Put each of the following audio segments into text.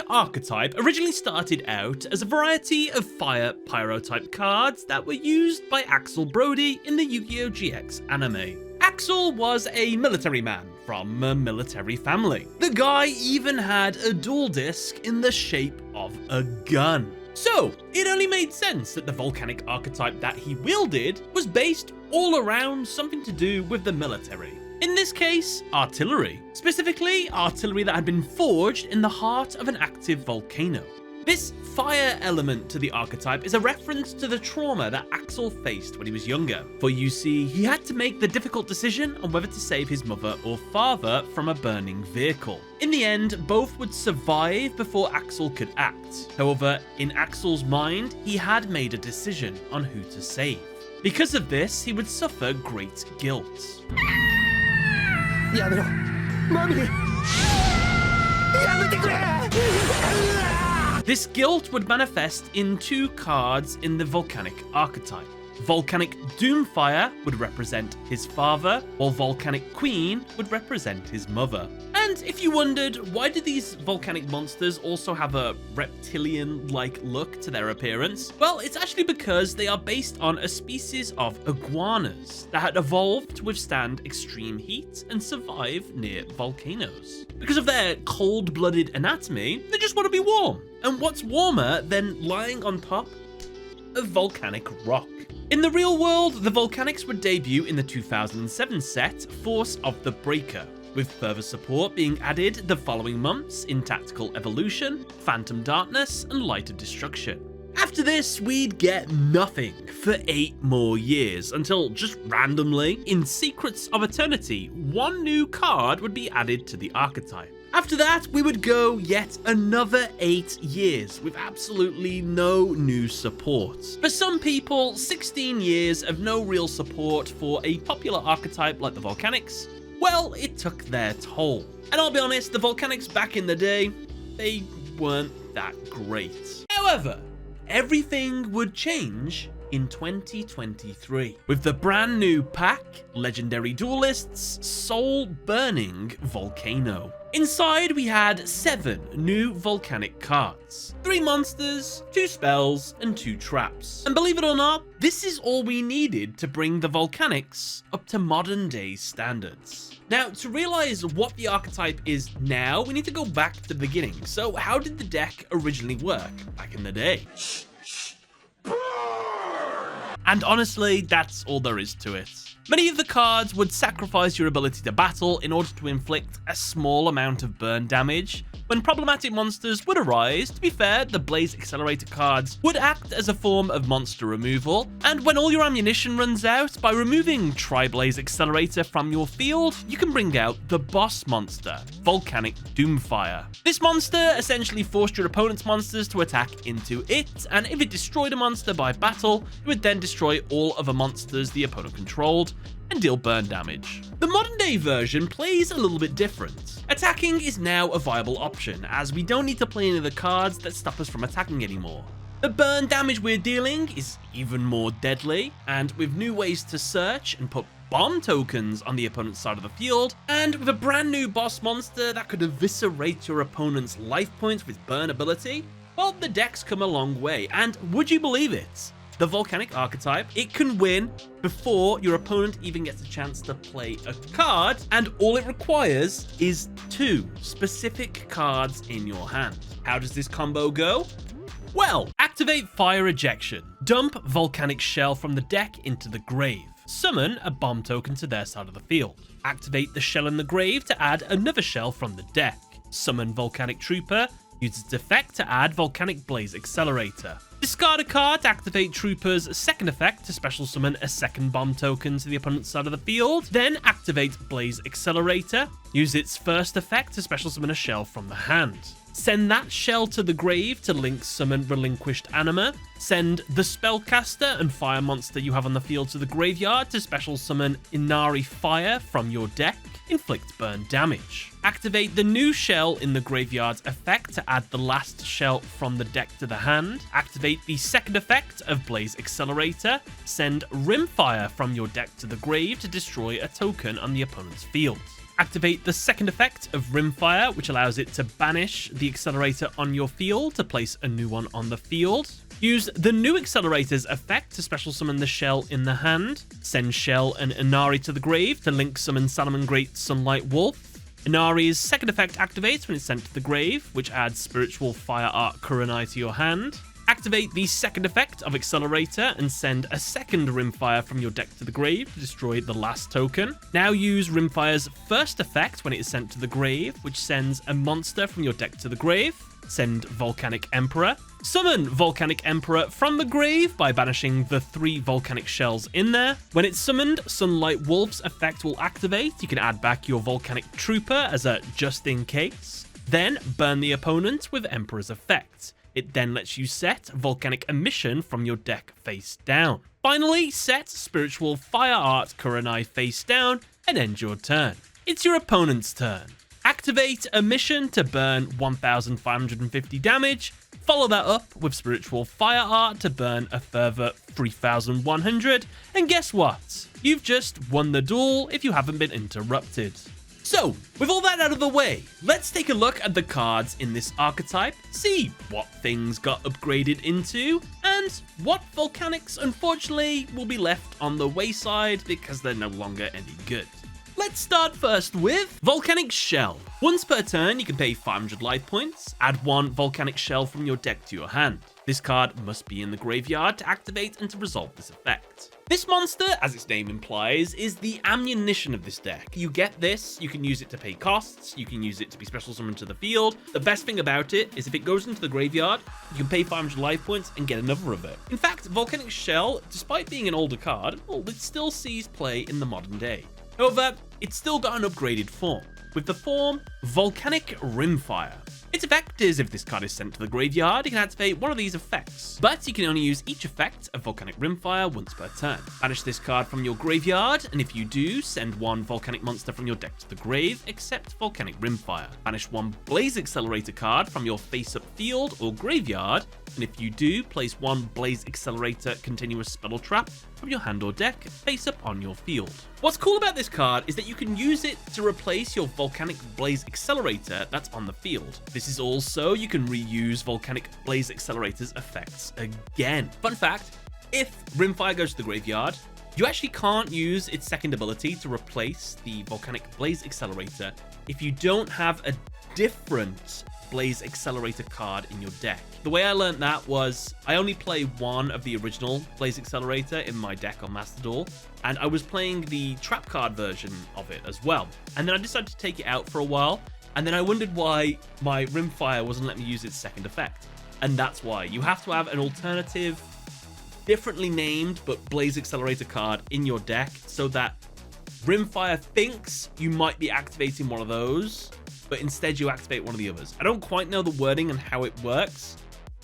archetype originally started out as a variety of fire pyro type cards that were used by Axel Brody in the Yu-Gi-Oh! GX anime. Axel was a military man from a military family. The guy even had a dual disc in the shape of a gun. So, it only made sense that the volcanic archetype that he wielded was based all around something to do with the military. In this case, artillery. Specifically, artillery that had been forged in the heart of an active volcano. This fire element to the archetype is a reference to the trauma that Axel faced when he was younger. For you see, he had to make the difficult decision on whether to save his mother or father from a burning vehicle. In the end, both would survive before Axel could act. However, in Axel's mind, he had made a decision on who to save. Because of this, he would suffer great guilt. This guilt would manifest in two cards in the Volcanic Archetype. Volcanic Doomfire would represent his father, while Volcanic Queen would represent his mother. And if you wondered, why do these volcanic monsters also have a reptilian-like look to their appearance? Well, it's actually because they are based on a species of iguanas that had evolved to withstand extreme heat and survive near volcanoes. Because of their cold-blooded anatomy, they just want to be warm. And what's warmer than lying on top of volcanic rock? In the real world, the Volcanics would debut in the 2007 set Force of the Breaker, with further support being added the following months in Tactical Evolution, Phantom Darkness, and Light of Destruction. After this, we'd get nothing for 8 more years, until just randomly, in Secrets of Eternity, one new card would be added to the archetype. After that, we would go yet another 8 years with absolutely no new support. For some people, 16 years of no real support for a popular archetype like the Volcanics, well, it took their toll. And I'll be honest, the Volcanics back in the day, they weren't that great. However, everything would change in 2023 with the brand new pack, Legendary Duelists, Soul Burning Volcano. Inside we had 7 new volcanic cards, 3 monsters, 2 spells, and 2 traps. And believe it or not, this is all we needed to bring the Volcanics up to modern day standards. Now, to realize what the archetype is now, we need to go back to the beginning. So how did the deck originally work back in the day? And honestly, that's all there is to it. Many of the cards would sacrifice your ability to battle in order to inflict a small amount of burn damage. When problematic monsters would arise, to be fair, the Blaze Accelerator cards would act as a form of monster removal, and when all your ammunition runs out, by removing Tri-Blaze Accelerator from your field, you can bring out the boss monster, Volcanic Doomfire. This monster essentially forced your opponent's monsters to attack into it, and if it destroyed a monster by battle, it would then destroy all other monsters the opponent controlled, and deal burn damage. The modern day version plays a little bit different. Attacking is now a viable option, as we don't need to play any of the cards that stop us from attacking anymore. The burn damage we're dealing is even more deadly, and with new ways to search and put bomb tokens on the opponent's side of the field, and with a brand new boss monster that could eviscerate your opponent's life points with burn ability, well, the deck's come a long way, and would you believe it? The Volcanic Archetype, it can win before your opponent even gets a chance to play a card, and all it requires is 2 specific cards in your hand. How does this combo go? Well, activate Fire Ejection. Dump Volcanic Shell from the deck into the grave. Summon a bomb token to their side of the field. Activate the shell in the grave to add another shell from the deck. Summon Volcanic Trooper. Use its effect to add Volcanic Blaze Accelerator. Discard a card to activate Trooper's second effect to special summon a second bomb token to the opponent's side of the field. Then activate Blaze Accelerator. Use its first effect to special summon a shell from the hand. Send that shell to the grave to link summon Relinquished Anima. Send the Spellcaster and Fire monster you have on the field to the graveyard to special summon Inari Fire from your deck. Inflict burn damage. Activate the new shell in the graveyard's effect to add the last shell from the deck to the hand. Activate the second effect of Blaze Accelerator. Send Rimfire from your deck to the grave to destroy a token on the opponent's field. Activate the second effect of Rimfire, which allows it to banish the accelerator on your field to place a new one on the field. Use the new accelerator's effect to special summon the shell in the hand. Send Shell and Inari to the grave to link summon Salamangreat Sunlight Wolf. Inari's second effect activates when it's sent to the grave, which adds Spiritual Fire Art Kurenai to your hand. Activate the second effect of Accelerator and send a second Rimfire from your deck to the grave to destroy the last token. Now use Rimfire's first effect when it is sent to the grave, which sends a monster from your deck to the grave. Send Volcanic Emperor. Summon Volcanic Emperor from the grave by banishing the 3 volcanic shells in there. When it's summoned, Sunlight Wolf's effect will activate. You can add back your Volcanic Trooper as a just in case. Then burn the opponent with Emperor's effect. It then lets you set Volcanic Emission from your deck face down. Finally, set Spiritual Fire Art Kurenai face down and end your turn. It's your opponent's turn. Activate Emission to burn 1,550 damage. Follow that up with Spiritual Fire Art to burn a further 3,100. And guess what? You've just won the duel if you haven't been interrupted. So, with all that out of the way, let's take a look at the cards in this archetype, see what things got upgraded into, and what volcanics unfortunately will be left on the wayside because they're no longer any good. Let's start first with Volcanic Shell. Once per turn, you can pay 500 life points, add 1 Volcanic Shell from your deck to your hand. This card must be in the graveyard to activate and to resolve this effect. This monster, as its name implies, is the ammunition of this deck. You get this, you can use it to pay costs, you can use it to be special summoned to the field. The best thing about it is if it goes into the graveyard, you can pay 500 life points and get another of it. In fact, Volcanic Shell, despite being an older card, well, it still sees play in the modern day. However, it's still got an upgraded form, with the form Volcanic Rimfire. Its effect is if this card is sent to the graveyard, you can activate one of these effects, but you can only use each effect of Volcanic Rimfire once per turn. Banish this card from your graveyard, and if you do, send 1 Volcanic monster from your deck to the grave, except Volcanic Rimfire. Banish 1 Blaze Accelerator card from your face-up field or graveyard, and if you do, place 1 Blaze Accelerator continuous spell trap from your hand or deck face up on your field. What's cool about this card is that you can use it to replace your Volcanic Blaze Accelerator that's on the field. This is also, you can reuse Volcanic Blaze Accelerator's effects again. Fun fact, if Rimfire goes to the graveyard, you actually can't use its second ability to replace the Volcanic Blaze Accelerator if you don't have a different Blaze Accelerator card in your deck. The way I learned that was I only play 1 of the original Blaze Accelerator in my deck on Master Duel, and I was playing the trap card version of it as well. And then I decided to take it out for a while, and then I wondered why my Rimfire wasn't letting me use its second effect. And that's why. You have to have an alternative, differently named, but Blaze Accelerator card in your deck so that Rimfire thinks you might be activating one of those, but instead you activate one of the others. I don't quite know the wording and how it works,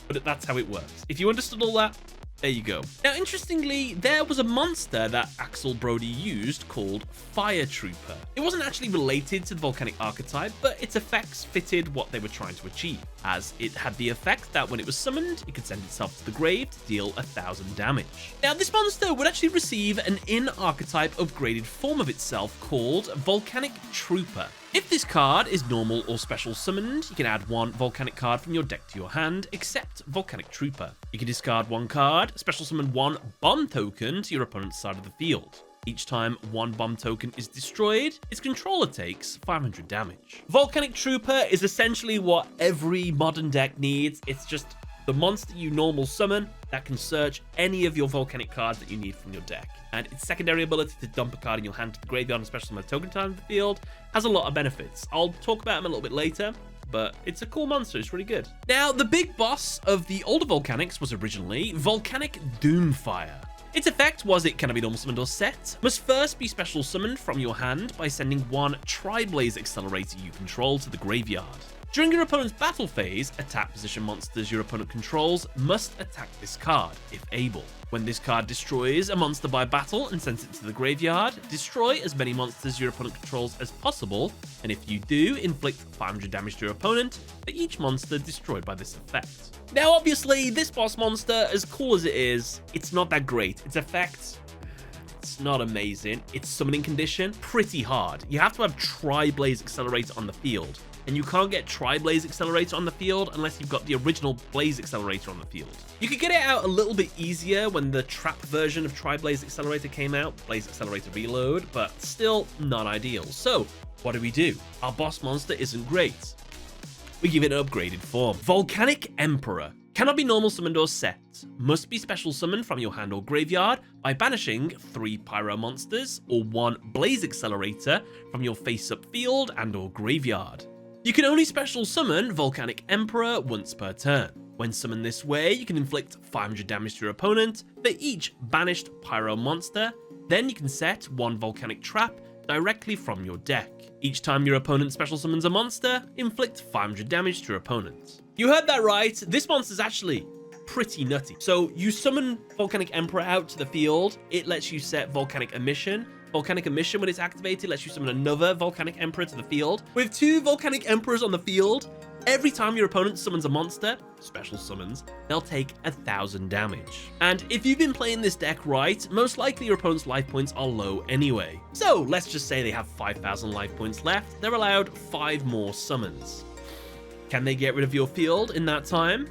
but that's how it works. If you understood all that, there you go. Now, interestingly, there was a monster that Axel Brody used called Fire Trooper. It wasn't actually related to the Volcanic Archetype, but its effects fitted what they were trying to achieve, as it had the effect that when it was summoned, it could send itself to the grave to deal 1,000 damage. Now, this monster would actually receive an in-archetype upgraded form of itself called Volcanic Trooper. If this card is normal or special summoned, you can add 1 Volcanic card from your deck to your hand, except Volcanic Trooper. You can discard 1 card, special summon 1 bomb token to your opponent's side of the field. Each time 1 bomb token is destroyed, its controller takes 500 damage. Volcanic Trooper is essentially what every modern deck needs. It's just the monster you normal summon that can search any of your Volcanic cards that you need from your deck. And its secondary ability to dump a card in your hand to the graveyard and special summon a token time to the field has a lot of benefits. I'll talk about them a little bit later, but it's a cool monster. It's really good. Now, the big boss of the older Volcanics was originally Volcanic Doomfire. Its effect was it cannot be normal summoned or set, must first be special summoned from your hand by sending 1 Tri-Blaze Accelerator you control to the graveyard. During your opponent's battle phase, attack position monsters your opponent controls must attack this card, if able. When this card destroys a monster by battle and sends it to the graveyard, destroy as many monsters your opponent controls as possible, and if you do, inflict 500 damage to your opponent for each monster destroyed by this effect. Now, obviously, this boss monster, as cool as it is, it's not that great. Its effect, it's it's not amazing. Its summoning condition, pretty hard. You have to have Tri-Blaze Accelerator on the field, and you can't get Tri-Blaze Accelerator on the field unless you've got the original Blaze Accelerator on the field. You could get it out a little bit easier when the trap version of Tri-Blaze Accelerator came out, Blaze Accelerator Reload, but still not ideal. So what do? Our boss monster isn't great. We give it an upgraded form. Volcanic Emperor. Cannot be normal summoned or set. Must be special summoned from your hand or graveyard by banishing 3 Pyro monsters or 1 Blaze Accelerator from your face-up field and or graveyard. You can only special summon Volcanic Emperor once per turn. When summoned this way, you can inflict 500 damage to your opponent for each banished Pyro monster. Then you can set 1 Volcanic Trap directly from your deck. Each time your opponent special summons a monster, inflict 500 damage to your opponent. You heard that right, this monster's actually pretty nutty. So you summon Volcanic Emperor out to the field, it lets you set Volcanic Emission. Volcanic Emission, when it's activated, lets you summon another Volcanic Emperor to the field. With 2 Volcanic Emperors on the field, every time your opponent summons a monster, special summons, they'll take 1,000 damage. And if you've been playing this deck right, most likely your opponent's life points are low anyway. So let's just say they have 5,000 life points left, they're allowed 5 more summons. Can they get rid of your field in that time?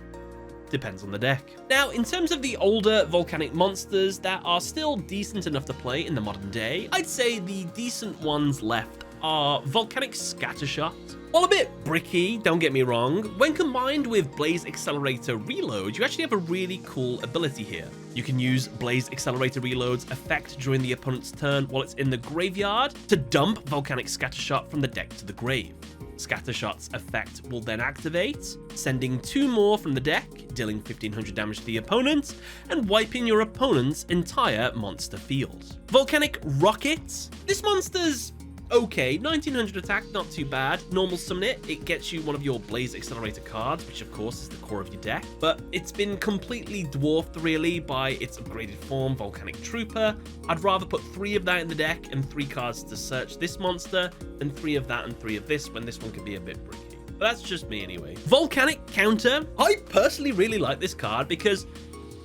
Depends on the deck. Now, in terms of the older volcanic monsters that are still decent enough to play in the modern day, I'd say the decent ones left are Volcanic Scattershot. While a bit bricky, don't get me wrong, when combined with Blaze Accelerator Reload, you actually have a really cool ability here. You can use Blaze Accelerator Reload's effect during the opponent's turn while it's in the graveyard to dump Volcanic Scattershot from the deck to the grave. Scattershot's effect will then activate, sending 2 more from the deck, dealing 1,500 damage to the opponent, and wiping your opponent's entire monster field. Volcanic Rocket. This monster's okay, 1900 attack, not too bad. Normal summon it gets you one of your Blaze Accelerator cards, which of course is the core of your deck, but it's been completely dwarfed really by its upgraded form, Volcanic Trooper. I'd rather put 3 of that in the deck and 3 cards to search this monster than 3 of that and 3 of this, when this one can be a bit bricky. But that's just me anyway. Volcanic Counter. I personally really like this card because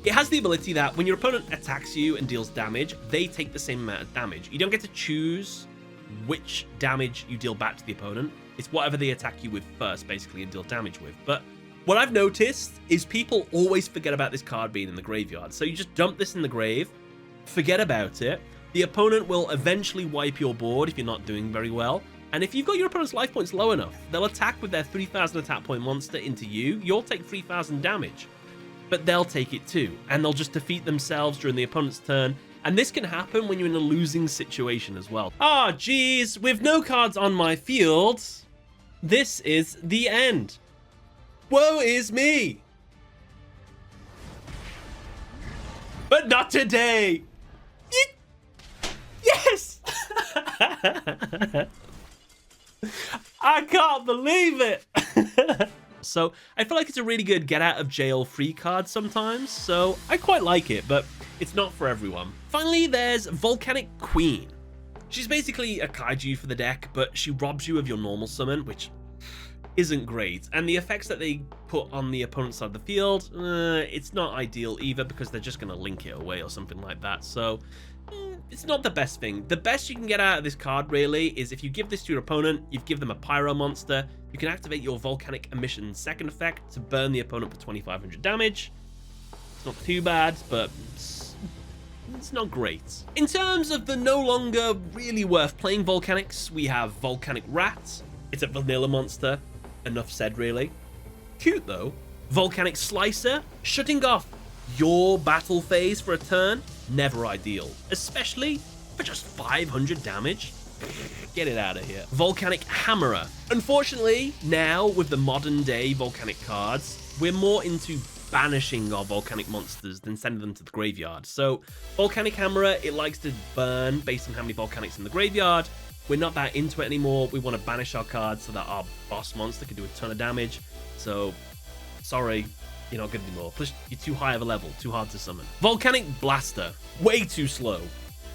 it has the ability that when your opponent attacks you and deals damage, they take the same amount of damage. You don't get to choose which damage you deal back to the opponent. It's whatever they attack you with first, basically, and deal damage with. But what I've noticed is people always forget about this card being in the graveyard. So you just dump this in the grave, forget about it. The opponent will eventually wipe your board if you're not doing very well. And if you've got your opponent's life points low enough, they'll attack with their 3,000 attack point monster into you. You'll take 3,000 damage, but they'll take it too. And they'll just defeat themselves during the opponent's turn. And this can happen when you're in a losing situation as well. Ah, geez, with no cards on my field, this is the end. Woe is me. But not today. Yes! I can't believe it. So I feel like it's a really good get out of jail free card sometimes. So I quite like it, but it's not for everyone. Finally, there's Volcanic Queen. She's basically a kaiju for the deck, but she robs you of your normal summon, which isn't great. And the effects that they put on the opponent's side of the field, it's not ideal either because they're just going to link it away or something like that. So it's not the best thing. The best you can get out of this card really is if you give this to your opponent, you give them a Pyro monster, you can activate your Volcanic Emission second effect to burn the opponent for 2,500 damage. It's not too bad, but it's not great. In terms of the no longer really worth playing Volcanics, we have Volcanic Rat. It's a vanilla monster. Enough said, really. Cute, though. Volcanic Slicer. Shutting off your battle phase for a turn. Never ideal. Especially for just 500 damage. Get it out of here. Volcanic Hammerer. Unfortunately, now with the modern day Volcanic cards, we're more into banishing our volcanic monsters than sending them to the graveyard. So Volcanic Hammerer, it likes to burn based on how many volcanics in the graveyard. We're not that into it anymore. We want to banish our cards so that our boss monster can do a ton of damage. So sorry, you're not good anymore. Plus you're too high of a level, too hard to summon. Volcanic Blaster, way too slow,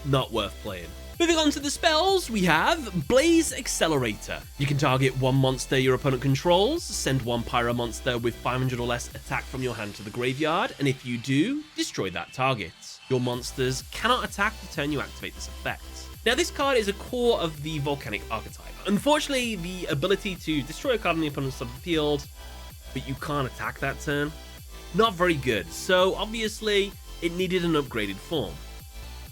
not worth playing. Moving on to the spells, we have Blaze Accelerator. You can target one monster your opponent controls, send one pyro monster with 500 or less attack from your hand to the graveyard, and if you do, destroy that target. Your monsters cannot attack the turn you activate this effect. Now, this card is a core of the Volcanic Archetype. Unfortunately, the ability to destroy a card on the opponent's side of the field, but you can't attack that turn, not very good. So obviously, it needed an upgraded form.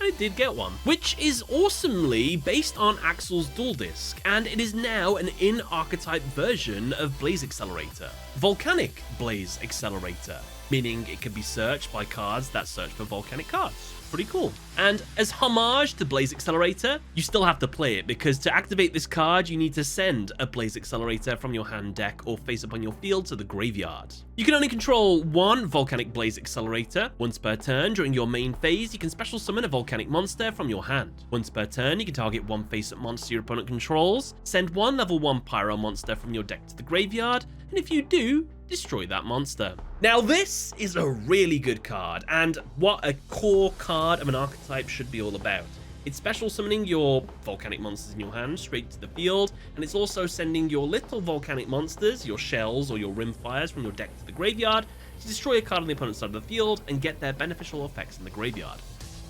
And it did get one, which is awesomely based on Axel's Dual Disc, and it is now an in-archetype version of Blaze Accelerator. Volcanic Blaze Accelerator, meaning it can be searched by cards that search for volcanic cards. Pretty cool. And as homage to Blaze Accelerator, you still have to play it, because to activate this card, you need to send a Blaze Accelerator from your hand, deck, or face up on your field to the graveyard. You can only control one Volcanic Blaze Accelerator. Once per turn during your main phase, you can special summon a volcanic monster from your hand. Once per turn, you can target one face-up monster your opponent controls, send one level 1 pyro monster from your deck to the graveyard, and if you do, destroy that monster. Now, this is a really good card, and what a core card of an archetype should be all about. It's special summoning your volcanic monsters in your hand straight to the field, and it's also sending your little volcanic monsters, your shells or your rimfires, from your deck to the graveyard to destroy a card on the opponent's side of the field and get their beneficial effects in the graveyard.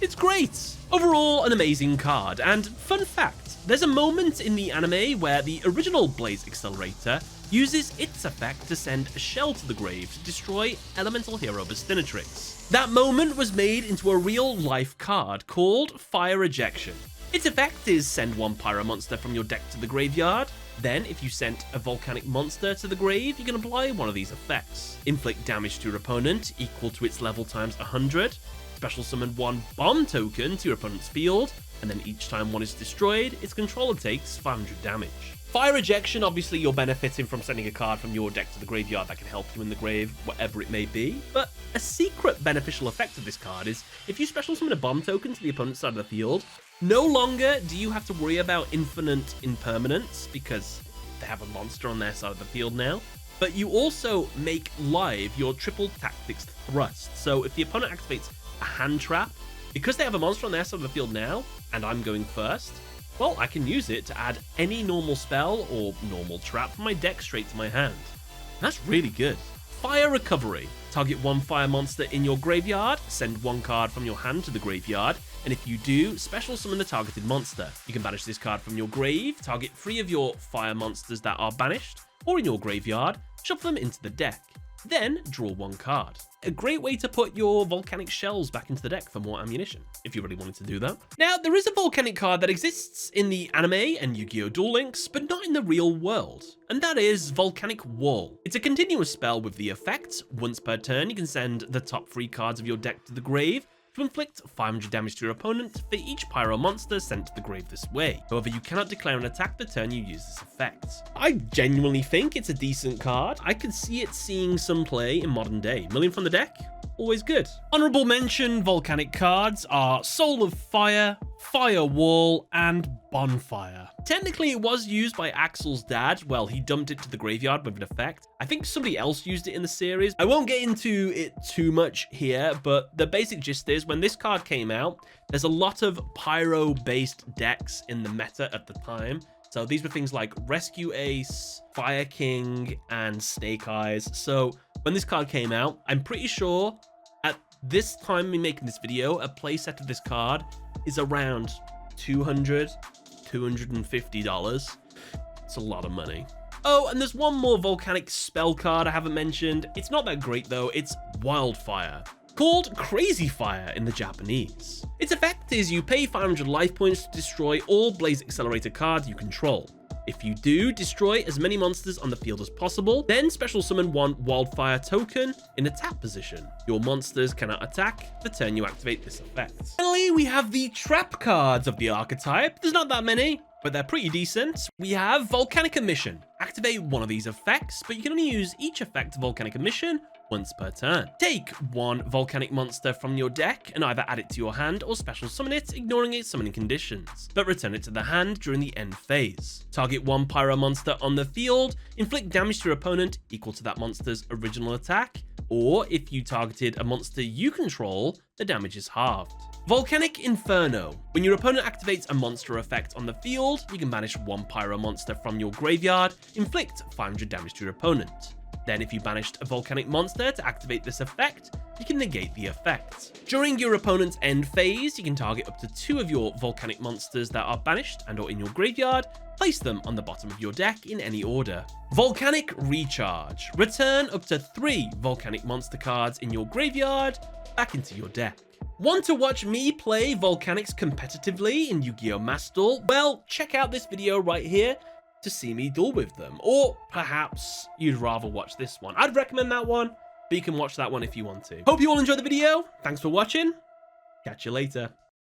It's great! Overall, an amazing card, and fun fact, there's a moment in the anime where the original Blaze Accelerator uses its effect to send a shell to the grave to destroy elemental hero Bastinatrix. That moment was made into a real-life card called Fire Ejection. Its effect is send one pyro monster from your deck to the graveyard. Then, if you sent a volcanic monster to the grave, you can apply one of these effects. Inflict damage to your opponent equal to its level times 100. Special summon one bomb token to your opponent's field, and then each time one is destroyed, its controller takes 500 damage. Fire Ejection, obviously you're benefiting from sending a card from your deck to the graveyard that can help you in the grave, whatever it may be. But a secret beneficial effect of this card is if you special summon a bomb token to the opponent's side of the field, no longer do you have to worry about infinite impermanence because they have a monster on their side of the field now. But you also make live your triple tactics thrust. So if the opponent activates a hand trap, because they have a monster on their side of the field now, and I'm going first, well, I can use it to add any normal spell or normal trap from my deck straight to my hand. That's really good. Fire Recovery. Target one fire monster in your graveyard, send one card from your hand to the graveyard, and if you do, special summon the targeted monster. You can banish this card from your grave, target 3 of your fire monsters that are banished, or in your graveyard, shuffle them into the deck. Then draw one card. A great way to put your volcanic shells back into the deck for more ammunition, if you really wanted to do that. Now, there is a volcanic card that exists in the anime and Yu-Gi-Oh! Duel Links, but not in the real world, and that is Volcanic Wall. It's a continuous spell with the effect. Once per turn, you can send the top 3 cards of your deck to the grave to inflict 500 damage to your opponent for each pyro monster sent to the grave this way. However, you cannot declare an attack the turn you use this effect. I genuinely think it's a decent card. I could see it seeing some play in modern day. Milling from the deck? Always good. Honorable mention volcanic cards are Soul of Fire, Fire Wall, and Bonfire. Technically, it was used by Axel's dad. Well, he dumped it to the graveyard with an effect. I think somebody else used it in the series. I won't get into it too much here, but the basic gist is when this card came out, there's a lot of pyro-based decks in the meta at the time. So these were things like Rescue Ace, Fire King, and Snake Eyes. So when this card came out, I'm pretty sure at this time me making this video, a playset of this card is around $200, $250. It's a lot of money. Oh, and there's one more volcanic spell card I haven't mentioned. It's not that great though, it's Wildfire, called Crazy Fire in the Japanese. Its effect is you pay 500 life points to destroy all Blaze Accelerator cards you control. If you do, destroy as many monsters on the field as possible, then special summon one Wildfire token in a tap position. Your monsters cannot attack the turn you activate this effect. Finally, we have the trap cards of the archetype. There's not that many, but they're pretty decent. We have Volcanic Emission. Activate one of these effects, but you can only use each effect Volcanic Emission once per turn. Take one volcanic monster from your deck and either add it to your hand or special summon it, ignoring its summoning conditions, but return it to the hand during the end phase. Target one pyro monster on the field, inflict damage to your opponent equal to that monster's original attack, or if you targeted a monster you control, the damage is halved. Volcanic Inferno. When your opponent activates a monster effect on the field, you can banish one pyro monster from your graveyard, inflict 500 damage to your opponent. Then if you banished a volcanic monster to activate this effect, you can negate the effect. During your opponent's end phase, you can target up to 2 of your volcanic monsters that are banished and or in your graveyard, place them on the bottom of your deck in any order. Volcanic Recharge. Return up to 3 volcanic monster cards in your graveyard back into your deck. Want to watch me play Volcanics competitively in Yu-Gi-Oh! Master Duel? Well, check out this video right here to see me duel with them. Or perhaps you'd rather watch this one. I'd recommend that one, but you can watch that one if you want to. Hope you all enjoyed the video. Thanks for watching. Catch you later.